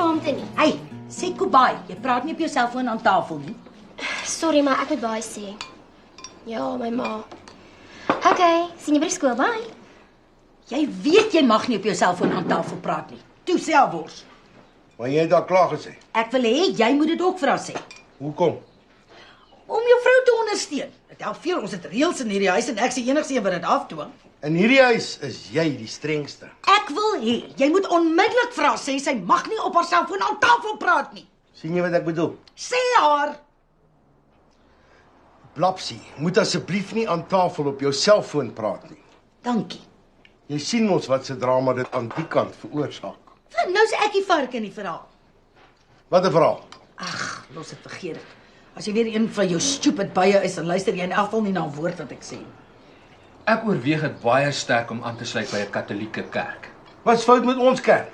skaamte nie. Hey, sê Kobai, jy praat nie op jou selfoon aan tafel nie. Sorry, maar ek moet baie sê. Ja, my ma. Okay, sien jy by die skool, bye. Jy weet jy mag nie op jou selfoon aan tafel praat nie. Toe selfs. Maar jy het daar klaar gesê. Ek wil hê jy moet dit ook vir haar sê. Hoekom? Om jou vrou te ondersteun. Dit help veel, ons het reëls in hierdie huis en ek is die enigste een wat dit afdwing. In hierdie huis is jy die strengste. Ek wil hê jy moet onmiddellik vir haar sê sy mag nie op haar selfoon aan tafel praat nie. Sien jy wat ek bedoel? Sê haar. Blapsie, moet asseblief nie aan tafel op jou selfoon praat nie. Dankie. Jy sien mos wat se drama dit aan die kant veroorsaak. Nou is ek die vark in die verhaal. Wat 'n verhaal. Ag, los dit, vergeet dit. As jy weer een van jou stupid bye is, dan luister jy in elk geval nie na 'n woord wat ek sê. Ek oorweeg dit baie sterk om aan te sluit by 'n Katolieke kerk. Wat's fout met ons kerk?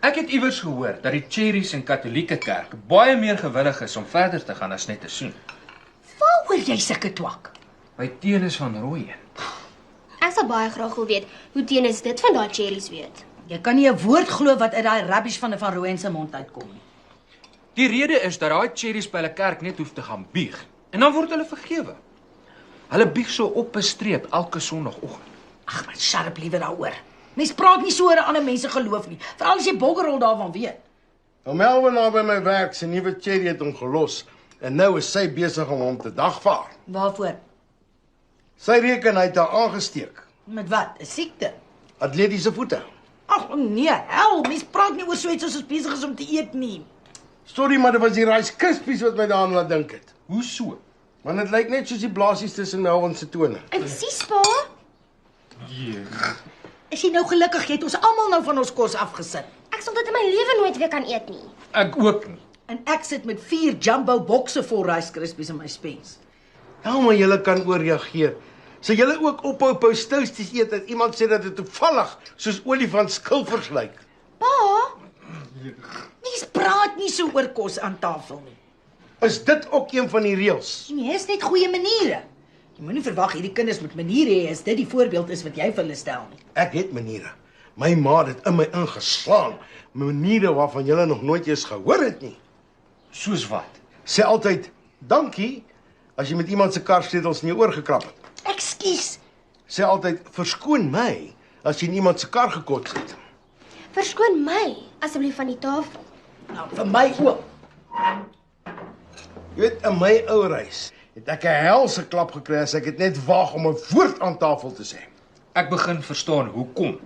Ek het iewers gehoor dat die Cherries en Katolieke kerk baie meer gewillig is om verder te gaan as net te soen. Waaroor jy sulke twak? By Tenis van Rooyen. Ek sal baie graag wil weet hoe Tenis dit van daai cherries weet. Jy kan nie 'n woord glo wat uit daai rubbish van 'n Van Rooyen se mond uitkom nie. Die rede is dat daai Cherries by hulle kerk net hoef te gaan bieg en dan word hulle vergewe. Hulle bieg so op 'n streep elke Sondagoggend. Ag, maar sharp liewer daaroor. Mens praat nie so oor ander mense geloof nie, veral as jy boggerrol daarvan weet. Nou Melvin nou by my werk, sy nuwe cherry het hom gelos en nou is sy besig om hom te dagvaar. Waarvoor? Sy reken hy het haar aangesteek. Met wat? 'n Siekte? Atletiese voete. Ag nee, hel, mens praat nie oor so iets as ons besig is om te eet nie. Sorry, maar dit was die Rice Krispies wat my daaraan laat dink het. Hoe so? Want dit lyk net soos die blaasies tussen Melvin se tone. En sies pa, Is jy nou gelukkig? Jy het ons almal nou van ons kos afgesit. ek sal dit in my lewe nooit weer kan eet nie. Ek ook nie. En ek sit met 4 jumbo bokse vol Rice Krispies in my spens. Ja, maar julle kan ooreageer. Sal julle ook ophou toasties eet as iemand sê dat dit toevallig soos olifant skilvers lyk? Pa, Mens praat nie so oor kos aan tafel nie. Is dit ook een van die reëls? Nee, is net goeie maniere. Jy moenie verwag hierdie kinders moet maniere hê as dit die voorbeeld is wat jy vir hulle stel nie. Ek het maniere. My ma het in my ingeslaan. Maniere waarvan julle nog nooit eens gehoor het nie. Soos wat? Sê altyd dankie as jy met iemand se karsleutels in jou oor gekrap het. Ekskuus. Sê altyd verskoon my as jy in iemand se kar gekots het. verskoon my asseblief van die tafel. Nou, vir my ook. Jy weet, in my ou reis het ek 'n helse klap gekry as ek dit net waag om 'n woord aan tafel te sê. Ek begin verstaan hoekom.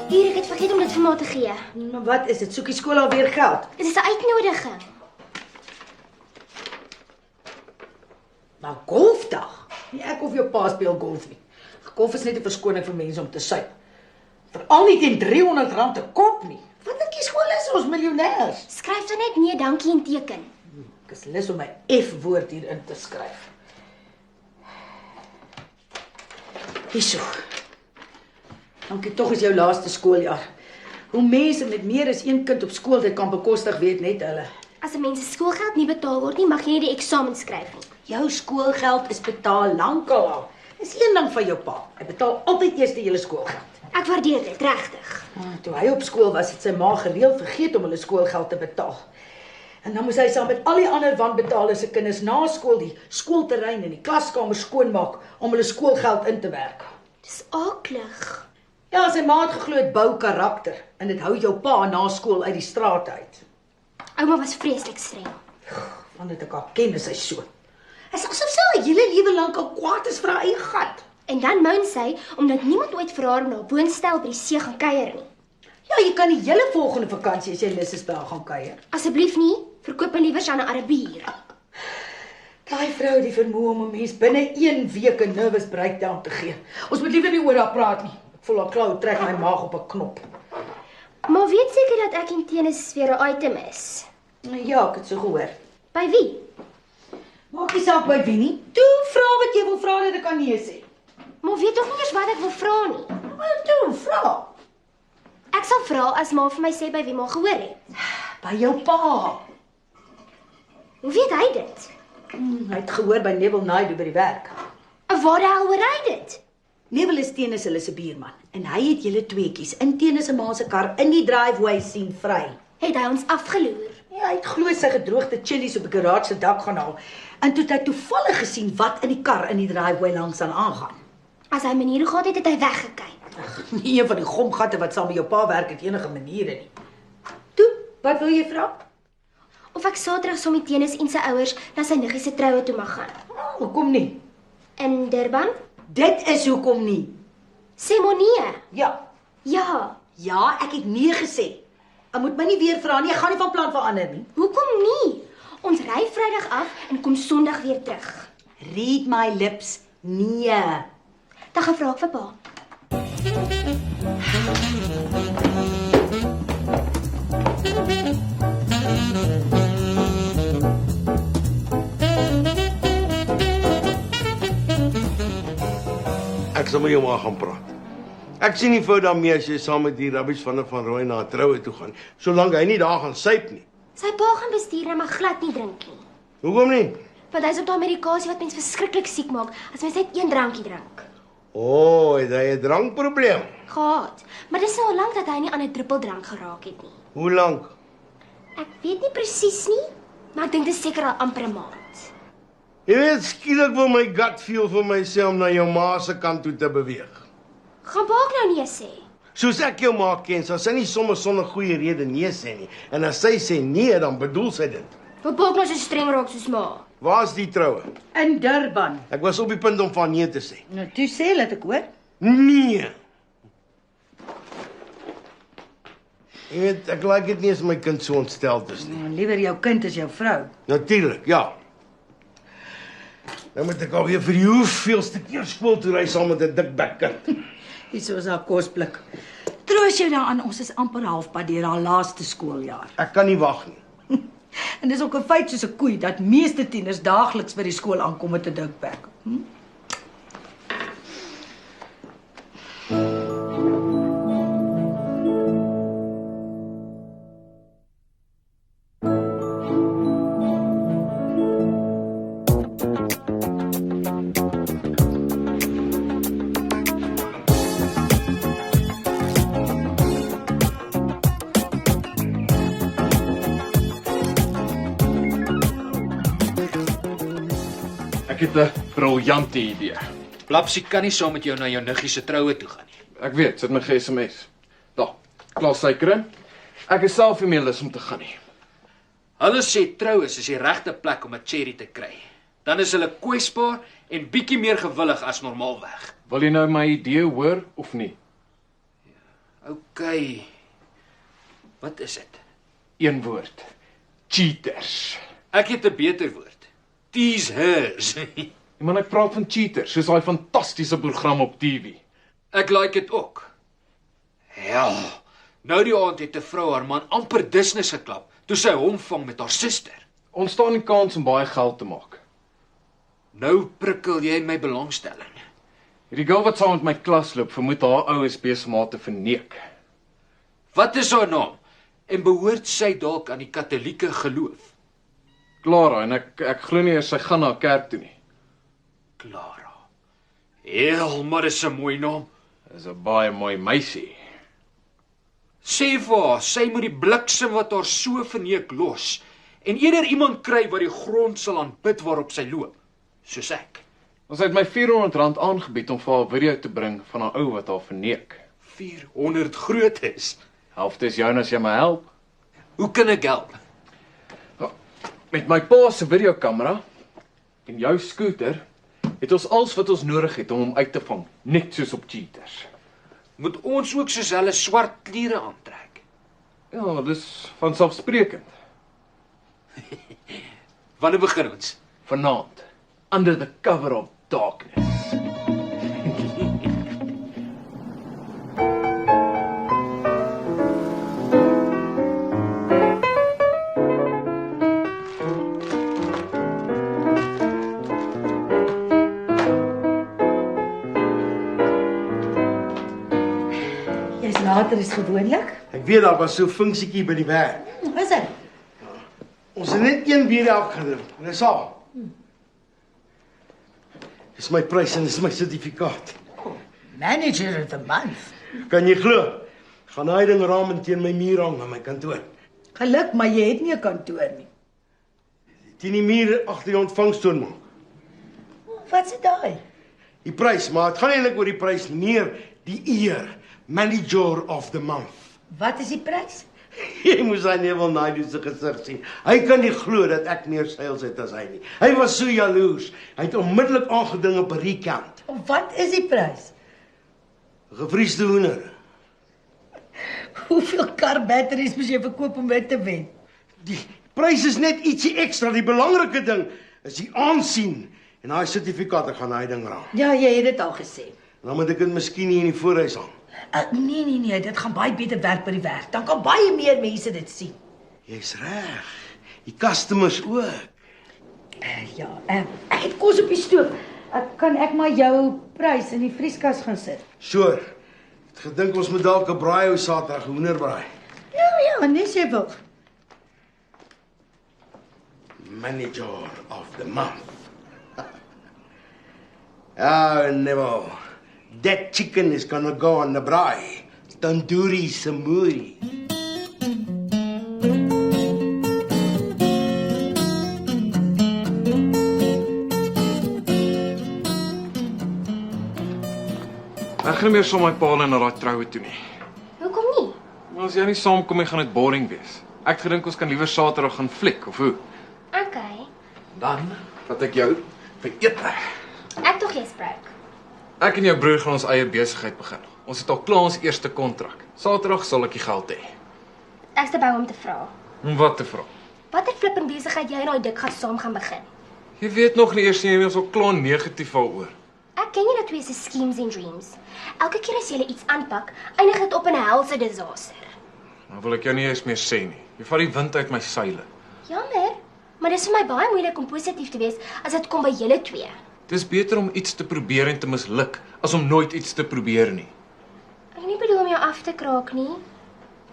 Hier, ek het vergeet om dit vir ma te gee. Maar wat is dit? Soek die skool alweer geld? Dit is 'n uitnodiging. Maar golfdag? Nie ek of jou pa speel golf nie. Golf is net 'n verskoning vir mense om te suip. Veral nie teen R300 'n kop nie. Wat dink jy skool is ons miljonêers? Skryf dan net nee, dankie en teken. Ek is lus om my F-woord hier in te skryf. Hierso. Dankie, tog is jou laaste skooljaar. Hoe mense met meer as een kind op skool dit kan bekostig, weet net hulle. As 'n mens se skoolgeld nie betaal word nie, mag jy nie die eksamen skryf nie. Jou skoolgeld is betaal lankal al. Dis een ding van jou pa. Hy betaal altyd eers die hele skoolgeld. Ek waardeer dit, regtig. Toe hy op skool was, het sy ma gereeld vergeet om hulle skoolgeld te betaal. En dan moes hy saam met al die ander wanbetaalde se kinders na skool die skoolterrein en die klaskamer skoonmaak om hulle skoolgeld in te werk. Dis aaklig. Ja, sy ma het geglo dit bou karakter en dit hou jou pa na skool uit die straat uit. Ouma was vreeslik streng. Want dit ek haar ken is hy so. Hy is asof sy al hele lewe lank al kwaad is vir haar eie gat. En dan moan sy omdat niemand ooit vir haar na 'n woonstel by die see gaan kuier nie. Ja, jy kan die hele volgende vakansie as jy lus is by haar gaan kuier. Asseblief nie, verkoop my liewer aan 'n Arabier. Daai vrou het die vermoë om 'n mens binne 1 week 'n nervous breakdown te gee. Ons moet liewer nie oor haar praat nie. Ek voel haar klou trek my maag op 'n knop. Maar weet seker dat ek en Tenis weer 'n item is. Ja, ek het so gehoor. By wie? Maak nie saak by wie nie. Toe vra wat jy wil vra dat ek kan nee sê. Maar weet tog nie eers wat ek wil vra nie. Maar toe, vra. Ek sal vra as ma vir my sê by wie ma gehoor het. By jou pa. Hoe weet hy dit? Hy het gehoor by Neville Naidu by die werk. En waar die hel hoor hy dit? Neville is Tenis hulle se buurman en hy het julle tweeetjies in Tenis se ma se kar in die driveway sien vry. Het hy ons afgeloer? Ja, hy het glo sy gedroogde chillies op die garage se dak gaan haal en toe het hy toevallig gesien wat in die kar in die driveway langs aangaan. As hy maniere gehad het, het hy weggekyk. Nie een van die gomgatte wat saam met jou pa werk het enige maniere nie. Toe, wat wil jy vra? Of ek Saterdag saam met Tenis en sy ouers na sy niggie se troue toe mag gaan. Hoekom nie? In Durban? Dit is hoekom nie. Sê maar nee. Ja. Ja. Ja, ek het nee gesê. Ek moet my nie weer vra nie, ek gaan nie van plan verander nie. Hoekom nie? Ons ry Vrydag af en kom Sondag weer terug. Read my lips, nee. Dan gevra ek vir pa. Ek sal met jou maar gaan praat. Ek sien nie fout daarmee as jy saam met die rubbish van Rooi na 'n troue toe gaan, solank hy nie daar gaan suip nie. Sy pa gaan bestuur en mag glad nie drink nie. Hoekom nie? Want hy's op daai medikasie wat mens verskriklik siek maak as mens net een drankie drink. Het hy 'n drankprobleem? Gehad. Maar dis nou al lank dat hy nie aan 'n druppeldrank geraak het nie. Hoe lank? Ek weet nie presies nie, maar ek dink dit is seker al amper 'n maand. Jy weet, skielik wil my gut feel vir myself om na jou ma se kant toe te beweeg. Gaan pa ook nou nee sê? Soos ek jou ma ken, sal sy nie sommer sonder goeie rede nee sê nie. En as sy sê nee, dan bedoel sy dit. Wil pa ook nou so streng raak soos ma? Waar's die troue? In Durban. Ek was op die punt om van nee te sê. Nou, toe sê, laat ek hoor. Nee. Jy weet, ek like dit nie as my kind so ontsteld is nie. Nou, liewer jou kind as jou vrou. Natuurlik, ja. Nou moet ek alweer vir die hoeveelste keer skool toe ry saam met 'n dik bek kind. Hier is haar kosblik. Troos jou daaraan, ons is amper halfpad deur haar laaste skooljaar. Ek kan nie wag nie. En dis ook 'n feit soos 'n koei dat meeste tieners daagliks by die skool aankom met 'n dik bek. Ek het 'n briljante idee. Blapsie kan nie saam met jou na jou niggie se troue toe gaan nie. Ek weet, sit my SMS. Daar, klaar suiker in. Ek is self nie meer lus om te gaan nie. Hulle sê troues is die regte plek om 'n cherry te kry. Dan is hulle kwesbaar en bietjie meer gewillig as normaalweg. Wil jy nou my idee hoor of nie? OK. Wat is dit? Een woord. Cheaters. Ek het 'n beter woord. Tease hers. Man, ek praat van Cheaters, soos daai fantastiese program op TV. Ek like dit ook. Hel. Nou die aand het 'n vrou haar man amper dusnis geklap toe sy hom vang met haar suster. Ons staan die kans om baie geld te maak. Nou prikkel jy my belangstelling. Hierdie girl wat saam met my klas loop, vermoed haar ouers besig om haar te verneek. Wat is haar naam? En behoort sy dalk aan die Katolieke geloof? Clara, en ek glo nie sy gaan na 'n kerk toe nie. Clara. Heel, maar dis 'n mooi naam. Dis 'n baie mooi meisie. Sê vir haar, sy moet die bliksem wat haar so verneek los en eerder iemand kry wat die grond sal aanbid waarop sy loop, soos ek. Ons het my R400 aangebied om vir haar 'n video te bring van haar ou wat haar verneek. 400 groot is. Helfte is joune as jy my help. Hoe kan ek help? Met my pa se videokamera en jou skooter het ons alles wat ons nodig het om hom uit te vang, net soos op Cheaters. Moet ons ook soos hulle swart klere aantrek? Ja, dis vanselfsprekend. Wanneer begin ons? Vanaand, under the cover of darkness. Jy's later as gewoonlik. Ek weet daar was so 'n funksietjie by die werk. Wat is dit? Ons het net een bier afgedrink. En dis al. Dis my prys en dis my sertifikaat. Manager of the month. Kan jy glo? Gaan daai ding raam en teen my muur hang in my kantoor. Geluk, maar jy het nie 'n kantoor nie. Teen die muur agter die ontvangstoonbank. Wat se daai? Die prys, maar dit gaan eintlik oor die prys, meer die eer, manager of the month. Wat is die prys? Jy moes hy Neville Naidoo se gesig sien. Hy kan nie glo dat ek meer sales het as hy nie. Hy was so jaloers. Hy het onmiddellik aangeding op 'n recount. Wat is die prys? Gevriesde hoender. Hoeveel kar batteries moet jy verkoop om dit te wen? Die prys is net ietsie ekstra. Die belangrike ding is die aansien en daai sertifikaat ek gaan daai ding raam. Ja, jy het dit al gesê. Dan moet ek dit miskien nie in die voorhuis hang. Nee, dit gaan baie beter werk by die werk. Dan kan baie meer mense dit sien. Jy's reg. Die customers ook. Ja, ek het kos op die stoof. Kan ek maar jou prys in die vrieskas gaan sit? Sure. Het gedink ons moet dalk 'n braai hou Saterdag, hoenderbraai. Ja, nes jy wil. Manager of the month. Oh, Neville. That chicken is gonna go on the braai. Tandoori samuri. Ek gaan nie meer saam met my pa na daai troue toe nie. Hoekom nie? Maar as jy nie saamkom nie, gaan dit boring wees. Ek het gedink ons kan liewer Saterdag gaan fliek, of hoe? Okay. Dan vat ek jou vir ete. Ek tog jy spreek. Ek en jou broer gaan ons eie besigheid begin. Ons het al klaar ons eerste kontrak. Saterdag sal ek die geld hê. Ek's te bang om te vra. Om wat te vra? Watter flipping besigheid jy en daai dik gas saam gaan begin? Jy weet nog nie eers nie, jy is al klaar negatief daaroor. Ek ken julle twee se schemes en dreams. Elke keer as julle iets aanpak, eindig dit op 'n helse disaster. Nou wil ek jou nie eens meer sê nie. Jy vat die wind uit my seile. Jammer, maar dis vir my baie moeilik om positief te wees as dit kom by julle twee. Dis beter om iets te probeer en te misluk as om nooit iets te probeer nie. Ek nie bedoel om jou af te kraak nie.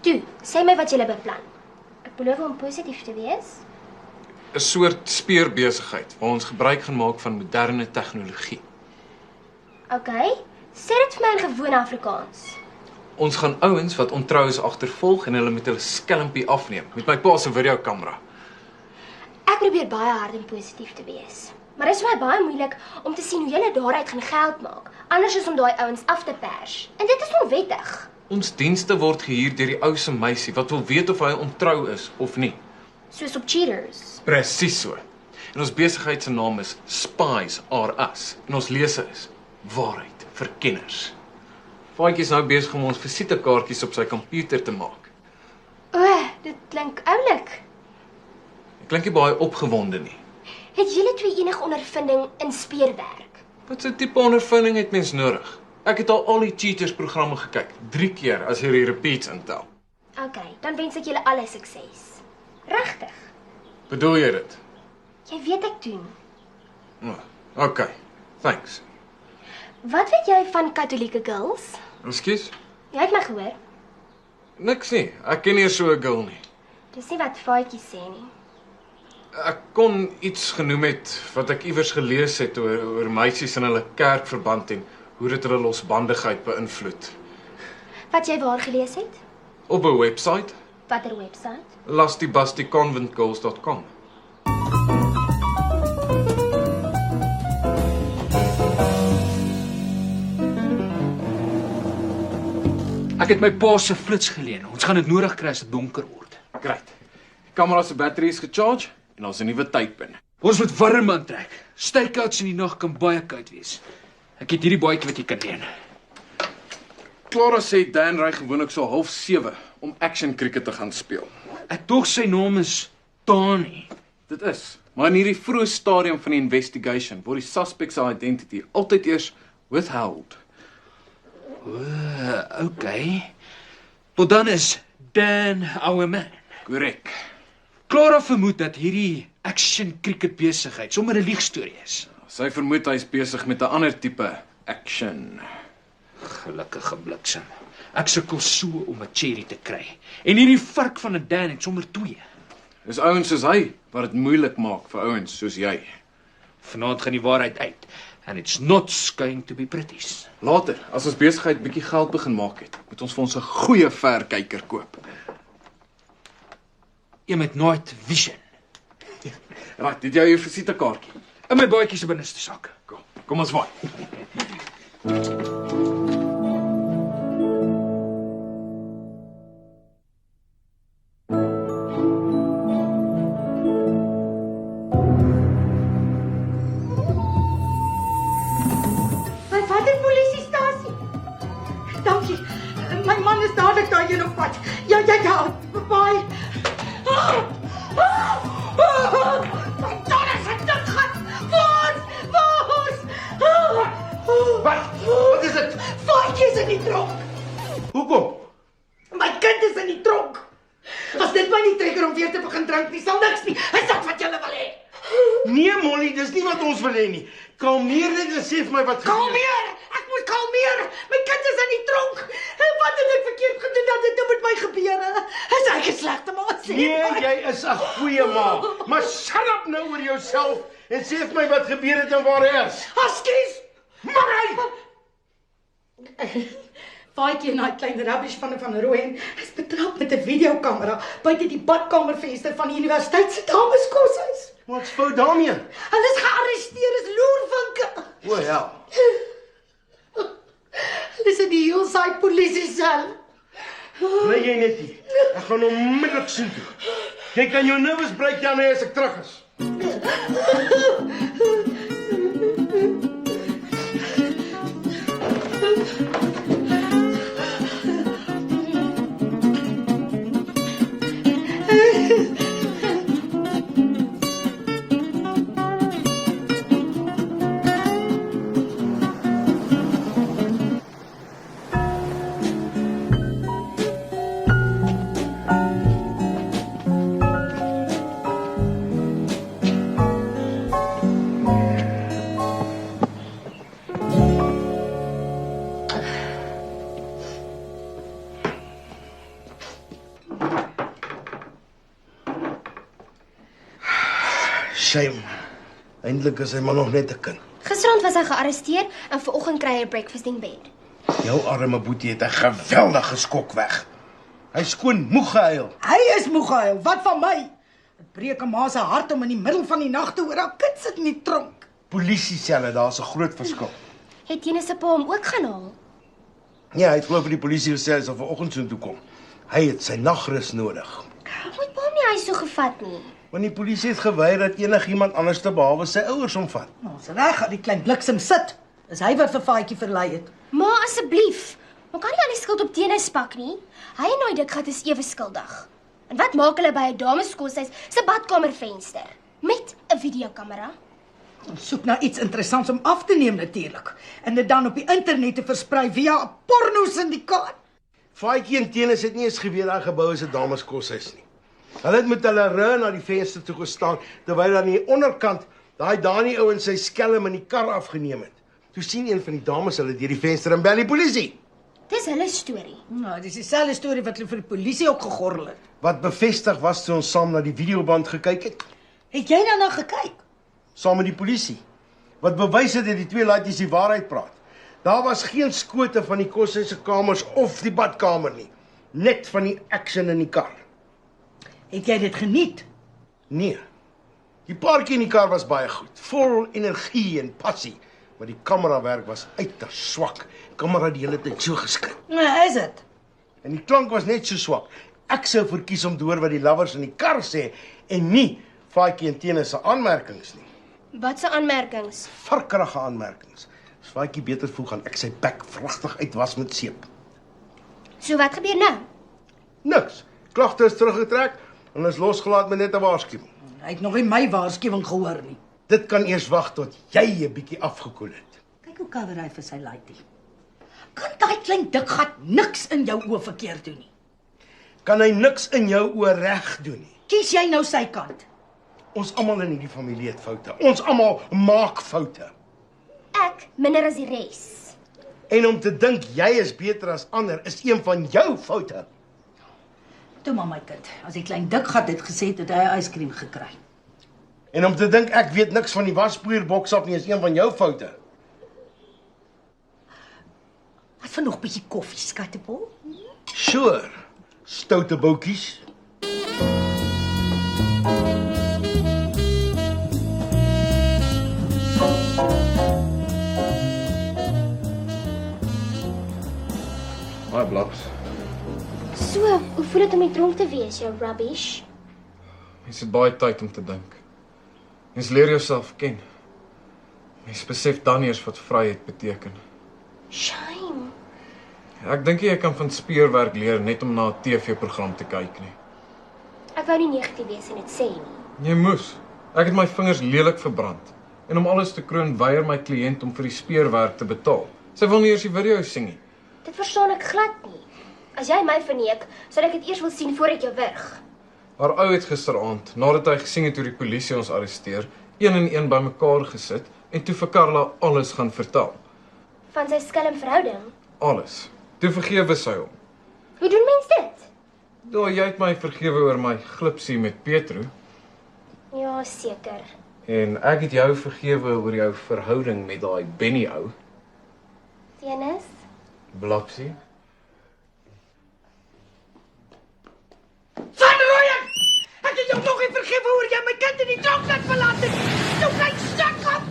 Toe, sê my wat julle beplan. Ek beloof om positief te wees. 'n Soort speurbesigheid waar ons gebruik gaan maak van moderne tegnologie. Okay, sê dit vir my in gewone Afrikaans. Ons gaan ouens wat ontrou is agtervolg en hulle met hulle skelmpie afneem met my pa se videokamera. Ek probeer baie hard om positief te wees. Maar dit is vir my baie moeilik om te sien hoe julle daaruit gaan geld maak, anders as om daai ouens af te pers. En dit is onwettig. Ons dienste word gehuur deur die ou se meisie wat wil weet of hy ontrou is of nie. Soos op cheaters. Presies so. En ons besigheid se naam is Spies Are Us. En ons lese is Waarheid vir Kenners. Faatjie is nou besig om ons visitekaartjies op sy komputer te maak. O, dit klink oulik. Ek klink nie baie opgewonde nie. Het julle twee enige ondervinding in speurwerk? Wat 'n tipe ondervinding het mens nodig? Ek het al die cheaters programme gekyk, 3 keer as jy die repeats intel. Okay, dan wens ek julle alle sukses. Regtig. Bedoel jy dit? Jy weet ek doen. Okay, thanks. Wat weet jy van Katolieke girls? Ekskuus? Jy het my gehoor. Niks nie. Ek ken nie so 'n girl nie. Dis nie wat Faatjie sê nie. Ek kon iets genoem het wat ek iewers gelees het oor meisies in hulle kerkverband en hoe dit hulle losbandigheid beïnvloed. Wat jy waar gelees het? Op 'n webwerf, Watter webwerf? lustybustyconventgirls.com. Ek het my pa se flits geleen. Ons gaan dit nodig kry as dit donker word. Great. Die kamera se battery is gecharge en ons 'n nuwe tydpin. Ons moet warm aantrek. Stakeouts in die nag kan baie koud wees. Ek het hierdie baadjie wat jy kan leen. Clara sê Dan ry gewoonlik so 6:30 om action cricket te gaan speel. Ek dog sy naam is Tani. Dit is, maar in hierdie vroeë stadium van die investigation word die suspect se identity altyd eers withheld. Okay. Tot dan is Dan our man. Korrek. Clara vermoed dat hierdie action cricket besigheid sommer 'n liegstorie is. Sy vermoed hy is besig met 'n ander tipe action. Gelukkige bliksem. Ek sukkel so om 'n cherry te kry. En hierdie vark van 'n Dan het sommer 2. Dis ouens soos hy wat dit moeilik maak vir ouens soos jy. Vanaand gaan die waarheid uit. And it's not going to be pretty. Later, as ons besigheid bietjie geld begin maak het, moet ons vir ons 'n goeie verkyker koop. Jy moet nooit vision. Right, dit jou visitekaartjie. In my baadjie se binneste sak. Kom ons waai. Wat 'n polisiestasie. Dankie. My man is dadelik daarheen op pad. Ja, baie. My donder se dik gat. Waar? Wat is dit? Vaartjie is in die tronk. Hoekom? My kind is in die tronk. As dit my nie trigger om weer te begin drink nie, sal niks nie. Is dit wat julle wil hê? Nee, Molly, dis nie wat ons wil hê nie. Kalmeer net en sê vir my wat gebeur. Kalmeer! Ek moet kalmeer. My kind is in die tronk. Wat het ek verkeerd gedoen dat dit nou met my gebeur? Is ek 'n slegte ma? Nee, jy is 'n goeie ma. Maar shut up nou oor jouself en sê vir my wat gebeur het en waar hy is. Askies! Marie! Vaartjie en daai klein rubbish van Rooyen is betrap met 'n videokamera buite die badkamervenster van die universiteit se dameskoshuis. Wat's fout daarmee? Hulle is gearresteer as loerwinke. O, hel. Hulle is in die Hillside polisiesel. Bly jy net hier. Ek gaan onmiddellik soen toe. Jy kan jou nerves breek dan as ek terug is. Shame. Eindelijk is hy maar nog net 'n kind. Gisterand was hy gearresteer en vanoggend kry hy 'n breakfast in bed. Jou arme boetie het 'n geweldige skok weg. Hy skoon moeg gehuil. Hy is moeg gehuil. Wat van my? Dit breek 'n ma se hart om in die middel van die nag te hoor haar kind sit in die tronk. Polisieselle, daar's 'n groot verskil. Het Jenny se pa hom ook gaan haal? Ja, hy het glo vir die polisie gesê hy sal vanoggend so toe kom. Hy het sy nagrus nodig. Moet pa hom nie huis toe gevat nie. Want die polisie het geweier dat enigiemand anders te behalwe sy ouers hom vat. Ons reg gaan die klein bliksem sit. Is hy wat vir Faatjie verlei het? Ma, asseblief. Maar kan nie al die skuld op Tenis pak nie. Hy en daai dikgat is ewe skuldig. En wat maak hulle by 'n dameskoshuis se badkamervenster met 'n videokamera? Ons soek na iets interessants om af te neem natuurlik en dit dan op die internet te versprei via 'n porno-syndikaat. Faatjie en Tenis het nie eens geweet daai gebou is 'n dameskoshuis nie. Hulle het met hulle rug na die venster toe gestaan terwyl aan die onderkant daai Dani ou en sy skelm in die kar afgeneem het. Toe sien een van die dames hulle deur die venster en bel die polisie. Dis hulle storie. Nou, dis dieselfde storie wat hulle vir die polisie ook gegorrel het. Wat bevestig was toe ons saam na die videoband gekyk het, Het jy daarna gekyk? saam met die polisie. Wat bewys het dat die twee laaitjies die waarheid praat. Daar was geen skote van die koshuis se kamers of die badkamer nie, net van die action in die kar. Het jy dit geniet? Nee. Die paartjie in die kar was baie goed, vol energie en passie, maar die kamerawerk was uiters swak. Die kamera die hele tyd so geskit. Nee, is dit? En die klank was net so swak. Ek sou verkies om te hoor wat die lovers in die kar sê en nie Faatjie en Tenis se aanmerkings nie. Wat se aanmerkings? Varkerige aanmerkings. As Faatjie beter voel, gaan ek sy bek vragtig uitwas met seep. So wat gebeur nou? Niks. Klagte is teruggetrek en is losgelaat met net 'n waarskuwing. Hy het nog nie my waarskuwing gehoor nie. Dit kan eers wag tot jy 'n bietjie afgekoel het. Kyk hoe cover hy vir sy laaitjie. Kan daai klein dik gat niks in jou oë verkeerd doen nie. Kan hy niks in jou oor reg doen nie. Kies jy nou sy kant? Ons almal in hierdie familie het foute. Ons almal maak foute. Ek minder as die res. En om te dink jy is beter as ander is een van jou foute. Toe maar my kind, as die klein dik gat het gesê het hy 'n yskriem gekry. En om te dink ek weet niks van die waspoeierboks af nie is een van jou foute. Wat van nog 'n bietjie koffie, skattebol? Sure. Stoute boutjies. Baie blaps. So, hoe voel dit om nie dronk te wees, jou rubbish? Mens het baie tyd om te dink. Mens leer jouself ken. Mens besef dan eers wat vryheid beteken. Shame. Ek dink nie jy kan van speurwerk leer net om na 'n TV-program te kyk nie. Ek wou nie negatief wees en dit sê nie. Jy moes. Ek het my vingers lelik verbrand. En om alles te kroon, weier my kliënt om vir die speurwerk te betaal. Sy wil nie eers die video sien nie. Dit verstaan ek glad nie. As jy my verneek, sal ek dit eers wil sien voor ek jou wurg. Haar ou het gisteraand, nadat hy gesien het hoe die polisie ons arresteer, een en een bymekaar gesit en toe vir Karla alles gaan vertel. Van sy skelm verhouding. Alles. Toe vergewe sy hom. Hoe doen mens dit? Ja, jy het my vergewe oor my glipsie met Petro Ja, seker. en ek het jou vergewe oor jou verhouding met daai Benny ou. Dennis? Blapsie. Van Rooyen! Ek het jou nog nie vergewe oor jy my kind in die tronk laat verlaat het. Jou klein stuk af.